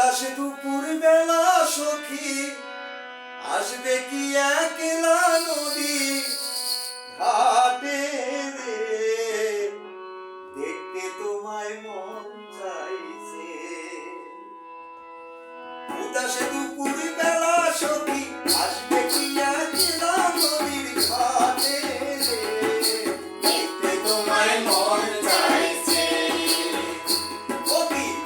উদাস দুপুর বেলা সখী আসবে কি একলা নদী ঘাটে রে, দেখতে তোমায় মন চাইছে। উদাস দুপুর বেলা সখী আসবে কি একলা নদীর ঘাটে রে, দেখতে তোমায় মন চাইছে।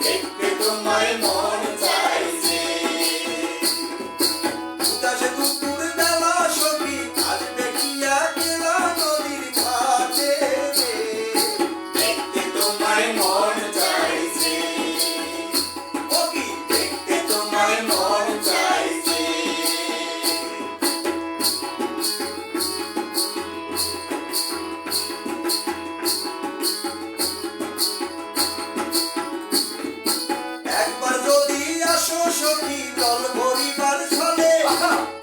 দেখতে তোমায় মন চাইছে। উদাস দুপুর বেলা সখী আসবে কি একলা নদীর ঘাটে রে, দেখতে তোমায় মন চাইছে। দেখতে তোমায় মন চাইছে। একবার যদি আসো সখী দল ভরিবার ছলে,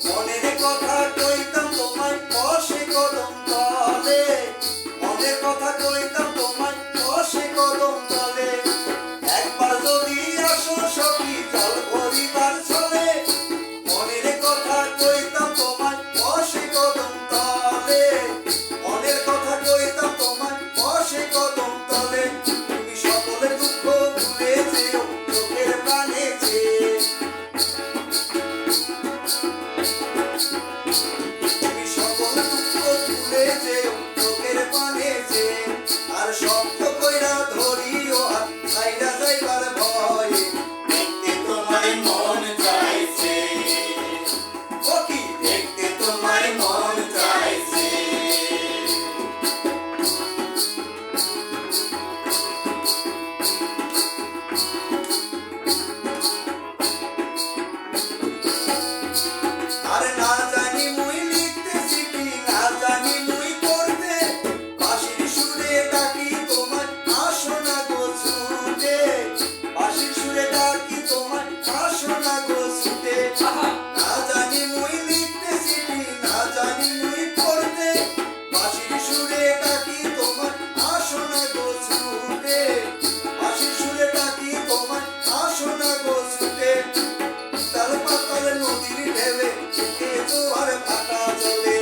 মনের কথা কইতাম তোমায় বসে কদম তলে, মনের কথা কইতাম তোমায় বসে কদম তলে। একবার যদি আসো সখী দল ভরিবার ছলে, মনের কথা কইতাম তোমায় বসে কদম তলে, মনের কথা কইতাম তোমায় বসে কদম তলে। তুমি সকলের দুঃখ ভুলে যেও চোখের প্রাণে চেয়ে, তুমি সকল দুঃখ ভুলে যেও চোখের প্রাণে চেয়ে। আর শব্দ কইরা ধরিও হাত ছাইরা যাইবার ভয়ে, দেখতে তোমায় মন চাইছে। দেখতে তোমায় মন চাইছে। আর না জানি মুই লিখতেছি কি, না জানি মুই পড়তে, বাঁশির সুরে ডাকি তোমায় আসো না গো ছুটে, বাঁশির সুরে ডাকি তোমায় আসো না গো ছুটে। না জানি মুই লিখতেছি কি, না জানি মুই পড়তে, বাঁশির সুরে ডাকি তোমায় আসো না গো ছুটে, বাঁশির সুরে ডাকি তোমায় আসো না গো ছুটে। তাল পাতাল নদীর ঢেউয়ে বুকে জোয়ার ভাটা চলে,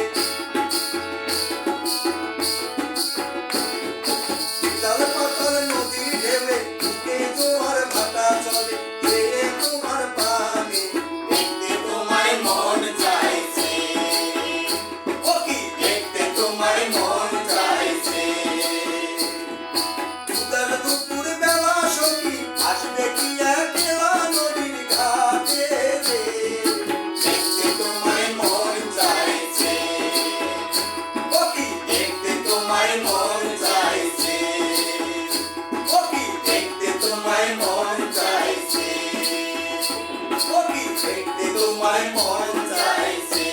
তাল পাতাল নদীর ঢেউয়ে বুকে জোয়ার ভাটা চলে। খেয়ে তোমার পানে দেখতে তোমায় মন চাইছে। দেখতে তোমায় মন চাইছে। উদাস দুপুর বেলা সখী আসবে কি একলা নদীর ঘাটে রে, দেখতে তোমায় মন চাইছে। দেখতে তোমায় মন চাইছে। দেখতে তোমায় মন চাইছে। দেখতে তোমায় মন চাইছে।